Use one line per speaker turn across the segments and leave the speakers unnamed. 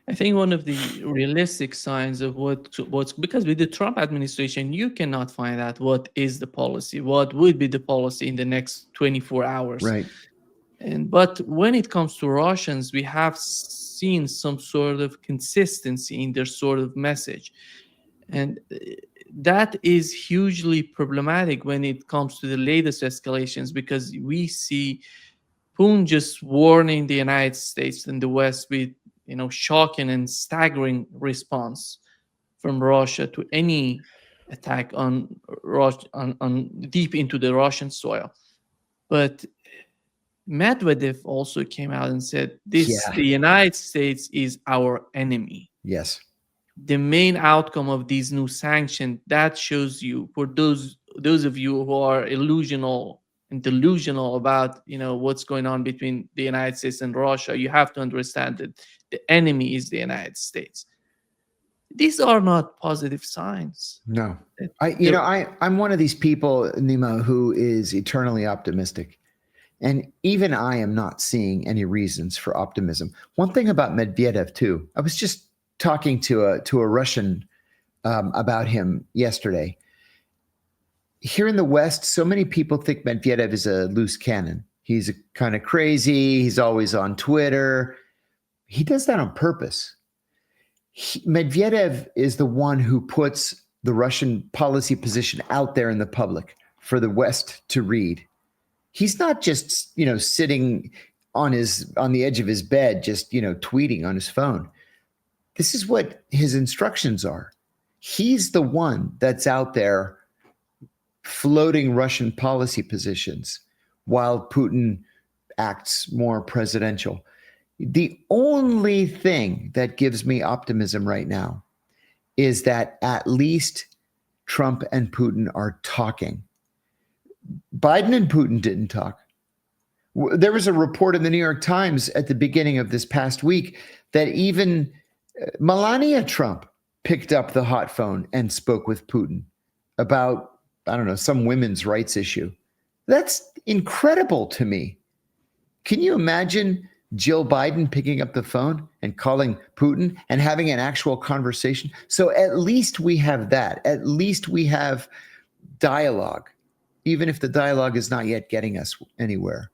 I think one of the realistic signs of what's because with the Trump administration, you cannot find out what is the policy, what would be the policy in the next 24 hours.
Right.
And but when it comes to Russians, we have seen some sort of consistency in their sort of message. And that is hugely problematic when it comes to the latest escalations because we see Putin just warning the United States and the West with shocking and staggering response from Russia to any attack on on deep into the Russian soil. But Medvedev also came out and said this:
Yeah.
the United States is our enemy.
Yes.
The main outcome of these new sanctions that shows you, for those of you who are illusional and delusional about what's going on between the United States and Russia, you have to understand that the enemy is the United States. These are not positive signs.
No.
That
I I'm one of these people, Nima, who is eternally optimistic. And even I am not seeing any reasons for optimism. One thing about Medvedev too, I was just talking to a Russian about him yesterday. Here in the West, so many people think Medvedev is a loose cannon. He's kind of crazy. He's always on Twitter. He does that on purpose. Medvedev is the one who puts the Russian policy position out there in the public for the West to read. He's not just, sitting on the edge of his bed, just, tweeting on his phone. This is what his instructions are. He's the one that's out there floating Russian policy positions while Putin acts more presidential. The only thing that gives me optimism right now is that at least Trump and Putin are talking. Biden and Putin didn't talk. There was a report in the New York Times at the beginning of this past week that even Melania Trump picked up the hot phone and spoke with Putin about, I don't know, some women's rights issue. That's incredible to me. Can you imagine Jill Biden picking up the phone and calling Putin and having an actual conversation? So at least we have that. At least we have dialogue, even if the dialogue is not yet getting us anywhere.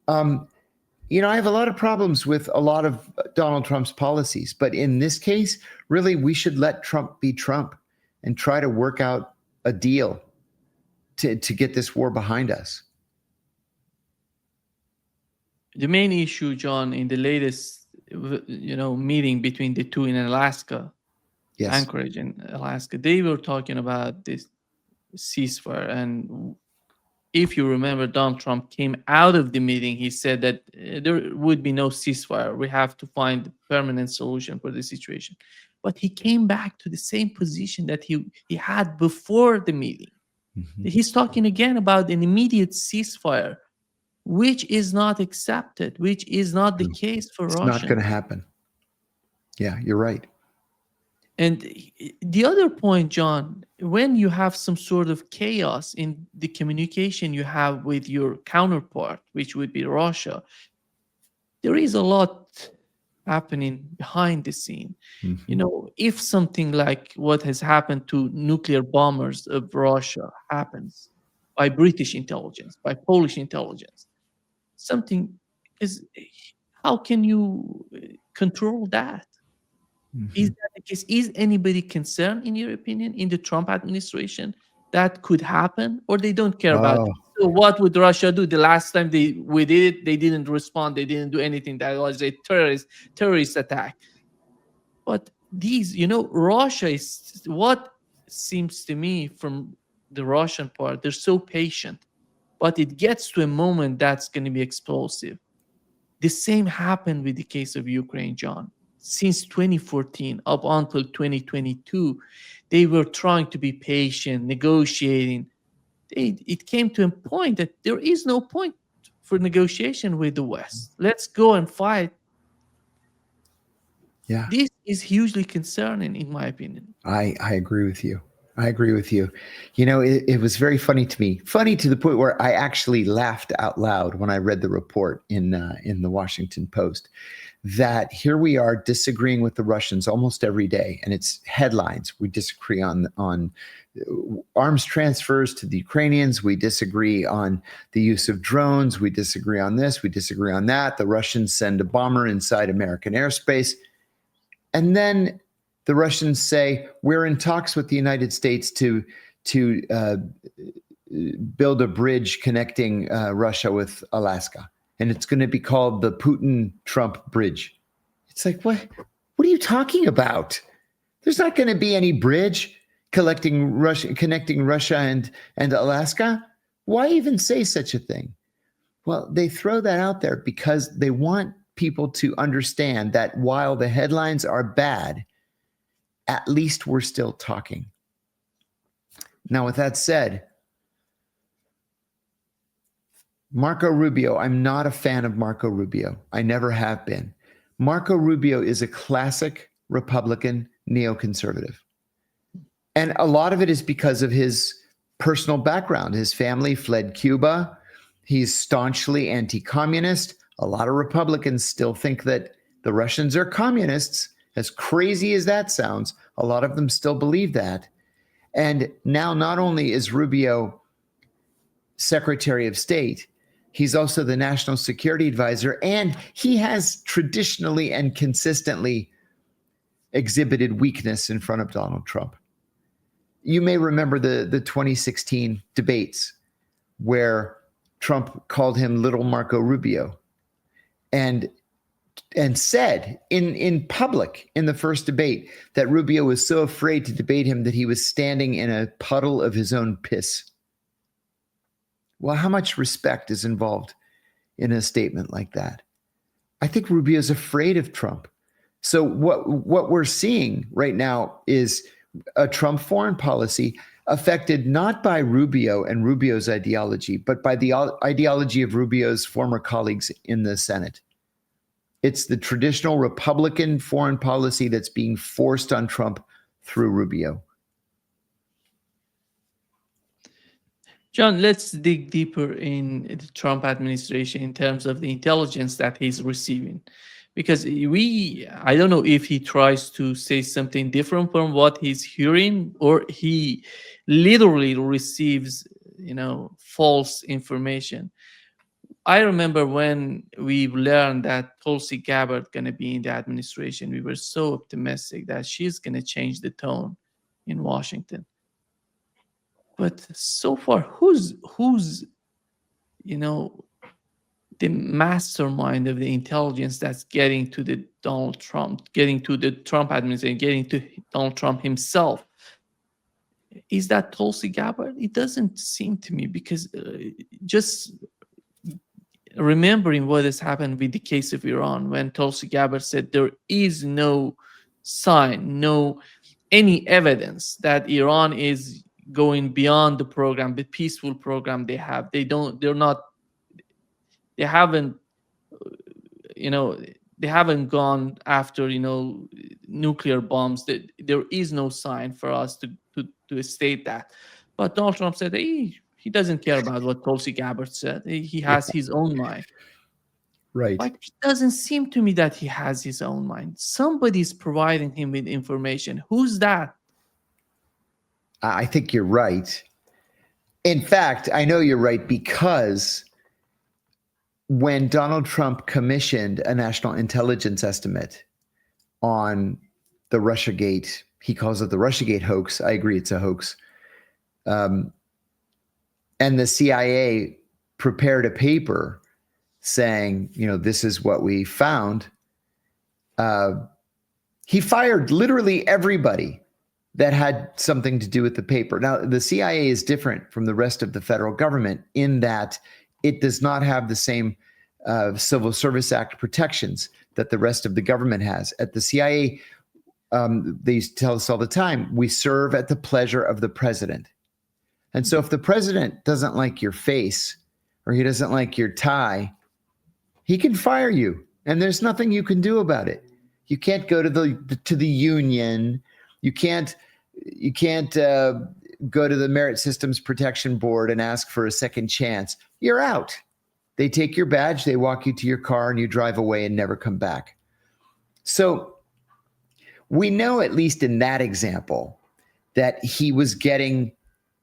I have a lot of problems with a lot of Donald Trump's policies, but in this case, really, we should let Trump be Trump and try to work out a deal to get this war behind us.
The main issue, John, in the latest meeting between the two in Alaska,
Yes.
Anchorage in Alaska, they were talking about this ceasefire. And if you remember, Donald Trump came out of the meeting. He said that there would be no ceasefire. We have to find a permanent solution for the situation. But he came back to the same position that he had before the meeting. Mm-hmm. He's talking again about an immediate ceasefire, which is not accepted, which is not the case for Russia.
It's not going to happen. Yeah, you're right.
And the other point, John, when you have some sort of chaos in the communication you have with your counterpart, which would be Russia, there is a lot happening behind the scene. Mm-hmm. If something like what has happened to nuclear bombers of Russia happens by British intelligence, by Polish intelligence, something is, how can you control that? Mm-hmm. Is that the case? Is anybody concerned, in your opinion, in the Trump administration that could happen, or they don't care about it? So what would Russia do? The last time we did it, they didn't respond. They didn't do anything. That was a terrorist attack. But these, Russia is, what seems to me from the Russian part, they're so patient, but it gets to a moment that's going to be explosive. The same happened with the case of Ukraine, John. Since 2014 up until 2022, they were trying to be patient, negotiating. It came to a point that there is no point for negotiation with the West. Let's go and fight.
Yeah.
This is hugely concerning, in my opinion.
I agree with you. I agree with you. It was very funny to me, funny to the point where I actually laughed out loud when I read the report in the Washington Post, that here we are disagreeing with the Russians almost every day, and it's headlines. We disagree on arms transfers to the Ukrainians. We disagree on the use of drones. We disagree on this. We disagree on that. The Russians send a bomber inside American airspace, and then the Russians say we're in talks with the United States to build a bridge connecting Russia with Alaska, and it's going to be called the Putin-Trump Bridge. It's like, what are you talking about? There's not going to be any bridge connecting Russia and Alaska. Why even say such a thing? Well, they throw that out there because they want people to understand that while the headlines are bad, at least we're still talking. Now, with that said, Marco Rubio, I'm not a fan of Marco Rubio. I never have been. Marco Rubio is a classic Republican neoconservative. And a lot of it is because of his personal background. His family fled Cuba. He's staunchly anti-communist. A lot of Republicans still think that the Russians are communists. As crazy as that sounds, a lot of them still believe that. And now not only is Rubio Secretary of State, he's also the National Security Advisor, and he has traditionally and consistently exhibited weakness in front of Donald Trump. You may remember the 2016 debates where Trump called him Little Marco Rubio and said in public in the first debate that Rubio was so afraid to debate him that he was standing in a puddle of his own piss. Well, how much respect is involved in a statement like that? I think Rubio is afraid of Trump. So what we're seeing right now is a Trump foreign policy affected not by Rubio and Rubio's ideology, but by the ideology of Rubio's former colleagues in the Senate. It's the traditional Republican foreign policy that's being forced on Trump through Rubio.
John, let's dig deeper in the Trump administration in terms of the intelligence that he's receiving. Because I don't know if he tries to say something different from what he's hearing, or he literally receives, false information. I remember when we learned that Tulsi Gabbard going to be in the administration, we were so optimistic that she's going to change the tone in Washington. But so far, who's the mastermind of the intelligence that's getting to the getting to the Trump administration, getting to Donald Trump himself? Is that Tulsi Gabbard? It doesn't seem to me, because just remembering what has happened with the case of Iran, when Tulsi Gabbard said there is no sign, any evidence that Iran is going beyond the program, the peaceful program they have. They haven't, they haven't gone after, nuclear bombs. There is no sign for us to state that. But Donald Trump said he doesn't care about what Tulsi Gabbard said. He has his own mind.
Right.
But it doesn't seem to me that he has his own mind. Somebody's providing him with information. Who's that?
I think you're right. In fact, I know you're right, because when Donald Trump commissioned a national intelligence estimate on the Russiagate, he calls it the Russiagate hoax. I agree, it's a hoax. And the CIA prepared a paper saying, this is what we found. He fired literally everybody that had something to do with the paper. Now, the CIA is different from the rest of the federal government in that it does not have the same Civil Service Act protections that the rest of the government has. At the CIA, they used to tell us all the time, we serve at the pleasure of the president. And so if the president doesn't like your face or he doesn't like your tie, he can fire you, and there's nothing you can do about it. You can't go to the union. You can't You can't go to the Merit Systems Protection Board and ask for a second chance. You're out. They take your badge, they walk you to your car, and you drive away and never come back. So we know, at least in that example, that he was getting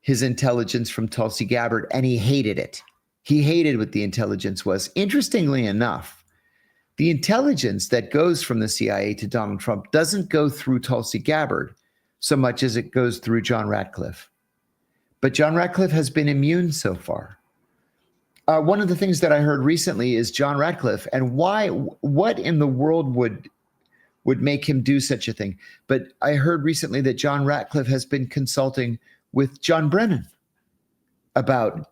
his intelligence from Tulsi Gabbard, and he hated it. He hated what the intelligence was. Interestingly enough, the intelligence that goes from the CIA to Donald Trump doesn't go through Tulsi Gabbard so much as it goes through John Ratcliffe. But John Ratcliffe has been immune so far. One of the things that I heard recently is John Ratcliffe, and what in the world would make him do such a thing? But I heard recently that John Ratcliffe has been consulting with John Brennan about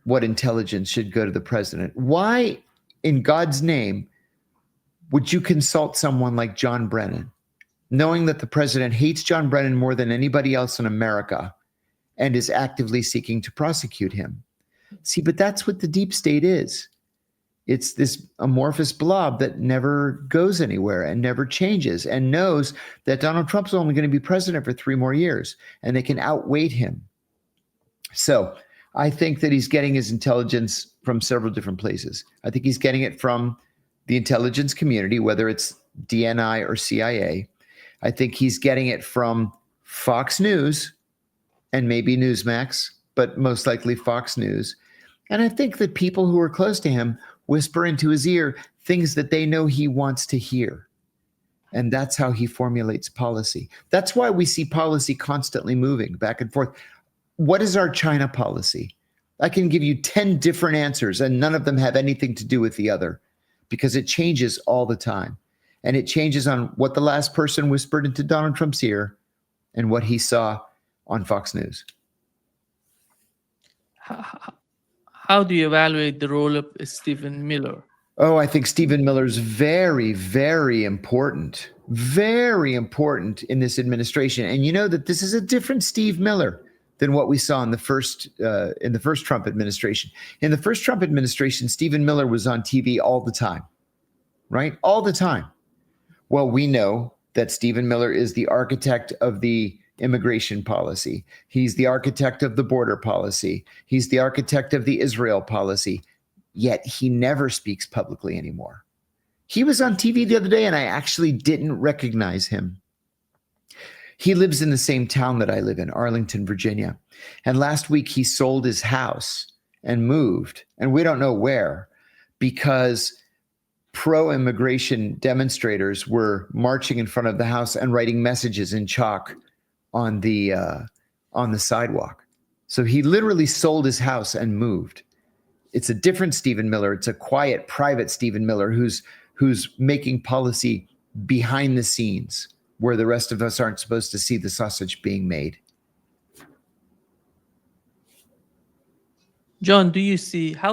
what intelligence should go to the president. Why, in God's name, would you consult someone like John Brennan, knowing that the president hates John Brennan more than anybody else in America and is actively seeking to prosecute him? See, but that's what the deep state is. It's this amorphous blob that never goes anywhere and never changes and knows that Donald Trump's only going to be president for 3 more years, and they can outweight him. So I think that he's getting his intelligence from several different places. I think he's getting it from the intelligence community, whether it's DNI or CIA. I think he's getting it from Fox News and maybe Newsmax, but most likely Fox News. And I think that people who are close to him whisper into his ear things that they know he wants to hear. And that's how he formulates policy. That's why we see policy constantly moving back and forth. What is our China policy? I can give you 10 different answers, and none of them have anything to do with the other, because it changes all the time. And it changes on what the last person whispered into Donald Trump's ear and what he saw on Fox News.
How do you evaluate the role of Stephen Miller?
Oh, I think Stephen Miller's very, very important in this administration. And you know that this is a different Steve Miller than what we saw in the first Trump administration. In the first Trump administration, Stephen Miller was on TV all the time, right? All the time. Well, we know that Stephen Miller is the architect of the immigration policy. He's the architect of the border policy. He's the architect of the Israel policy. Yet he never speaks publicly anymore. He was on TV the other day, and I actually didn't recognize him. He lives in the same town that I live in, Arlington, Virginia. And last week he sold his house and moved, and we don't know where, because pro-immigration demonstrators were marching in front of the house and writing messages in chalk on the sidewalk. So he literally sold his house and moved. It's a different Stephen Miller. It's a quiet, private Stephen Miller who's making policy behind the scenes, where the rest of us aren't supposed to see the sausage being made.
John, how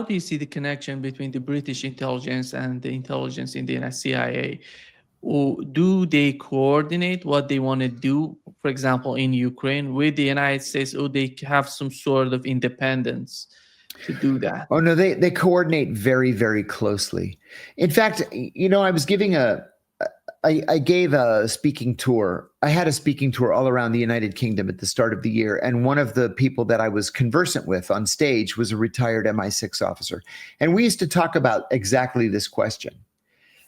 do you see the connection between the British intelligence and the intelligence in the CIA? Or do they coordinate what they want to do, for example, in Ukraine with the United States, or they have some sort of independence to do that?
Oh, no, they coordinate very, very closely. In fact, I was giving I gave a speaking tour. I had a speaking tour all around the United Kingdom at the start of the year. And one of the people that I was conversant with on stage was a retired MI6 officer. And we used to talk about exactly this question.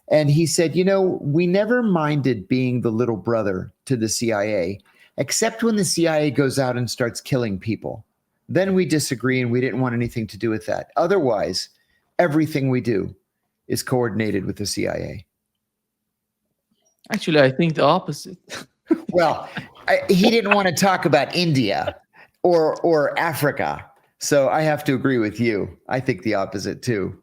And he said, we never minded being the little brother to the CIA, except when the CIA goes out and starts killing people. Then we disagree, and we didn't want anything to do with that. Otherwise, everything we do is coordinated with the CIA.
Actually, I think the opposite.
Well, he didn't want to talk about India or Africa. So I have to agree with you. I think the opposite too.